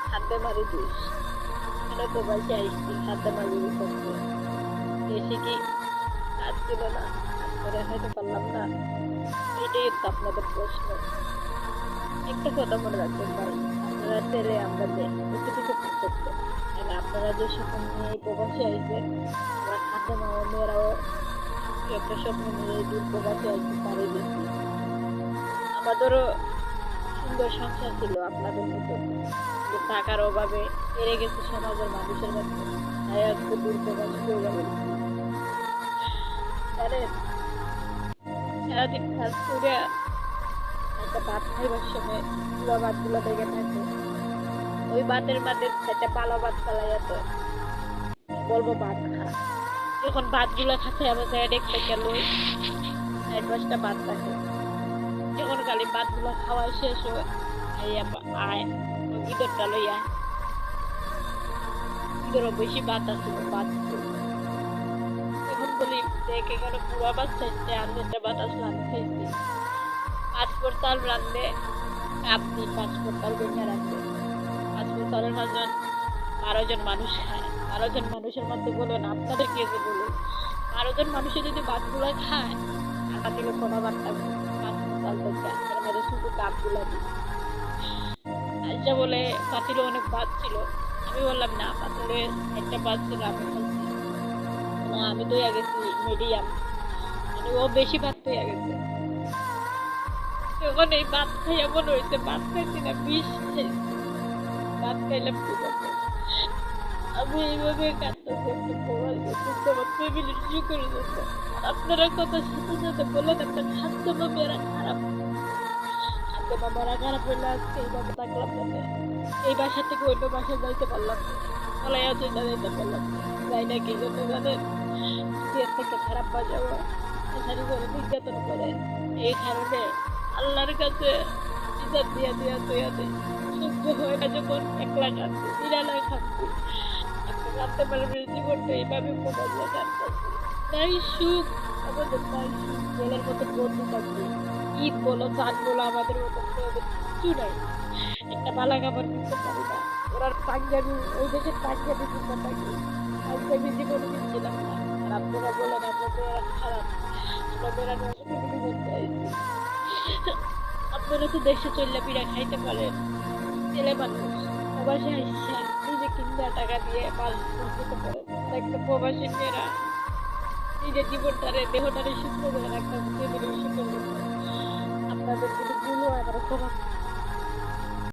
খাদ্যে মারি দিস মানে প্রবাসে আসছি খাদ্যে মারি করতে এসে কি কাজ ছিল না কাজ করে খাইতে পারলাম না, এটাই তো আপনাদের প্রশ্ন। একটা কথা মনে রাখবেন ভাই, আপনারা ছেলে আমরা মেয়ে এতটুকু পার্থক্য। মানে আপনারা যে স্বপ্ন নিয়ে এই প্রবাসে আসবেন, আমরা খাদ্য মামা মেয়েরাও একটা স্বপ্ন নিয়ে এই দূর প্রবাসে আসতে পারে বেশি। আমাদেরও সুন্দর সংসার ছিল আপনাদের মতো, কিন্তু টাকার অভাবে হেরে গেছে সমাজের মানুষের মধ্যে, তাই আজকে দূর প্রবাসী হয়ে গেছে। জানেন, সারাদিন কাজ করে একটা ভাত খাইবার সময় পুরো ভাতগুলো দেখে থাকে, ওই ভাতের মাঝে একটা ভালো ভাত চালাই তো বলবো ভাত খা। যখন ভাতগুলো খাচ্ছে আমার সাইড একটা গেল 4-5টা ভাত থাকে, যখন খালি ভাতগুলো খাওয়া শেষ হয় আয় ওই ভিতরটা লইয়া ভিতরে বেশি ভাত আছে ভাত এখন বলি দেখ এখানে পুরো ভাত চাইছে আর যেটা ভাত আসলে আমি খাইছি। 5 চাল রান্ধে আপনি 5 চাল বেঁচে রাখবে, 5 চালের মাঝে 12 জন মানুষ খায়। 12 জন মানুষের মধ্যে বলুন আপনাদের কে যে বলুন 12 জন মানুষে যদি ভাতগুলো খায়, টাকা দিলে কোনো ভাতটা 5 চাল বেঁচে এর মধ্যে শুধু কাপগুলো দিই। আচ্ছা বলে পাতিলে অনেক ভাত ছিল, আমি বললাম না পাতিলে একটা ভাত ছিল আমি খাইছি না, আমি তো গেছি মিডিয়াম, মানে ও বেশি ভাত তো গেছে। যখন এই ভাত খাই এমন হয়েছে ভাত খাইছি না বিষ খাইছি, ভাত খাইলাম কি করবো। আমি এইভাবে কাঁদতেছি একটা প্রবাস করতেছি আমার ফ্যামিলি শুরু করে দিচ্ছে। আপনারা কথা সাথে সাথে বলেন একটা খাদ্য মেয়েরা খারাপ, খাদ্য মামারা খারাপ হইলে আজকে এইভাবে থাকলাম না, এই বাসা থেকে অন্য বাসায় যাইতে পারলাম না, পলাইয়া চলে যাইতে পারলাম না। যাই না কি জন্য জানেন, বিয়ের থেকে খারাপ বাজাবো শাড়ি করে নির্যাতন করে, এই কারণে আল্লাহর কাছে বিচার দিয়া দিয়া তৈয়া দেয়। সহ্য হয় না যখন একলা কাঁদছি নিরালায় খাচ্ছি, একটা কাঁদতে পারবে জীবনটা এইভাবে প্রবন্ধ কাটতেছি। তাই সুখ আমাদের, তাই সুখ জেলের মতো বন্ধু থাকবে, ঈদ বলো চাঁদ বলো আমাদের মতো কিচ্ছু নাই, একটা বালা কাপড় কিনতে পারি না। ওরার পাঞ্জাবি ওই দেশের পাঞ্জাবি কিনতে থাকি, পাঞ্জাবি জীবনে কিনছিলাম না। আর আপনারা বলেন আপনাদের খারাপ, আমরা বেড়ানো ফ্যামিলি করতে আইছি। আপনারা তো দেশে চললে পিড়া খাইতে পারেন, ছেলে মানুষ প্রবাসী আসছে নিজে কিনতে টাকা দিয়ে পাঁচ করতে পারেন, একটা প্রবাসী মেয়েরা নিজের জীবনটারে দেহটারে সুস্থ করে রাখতে ফ্যামিলি সুন্দর করতে। আপনাদের যদি ভুল হয় আমার ক্ষমা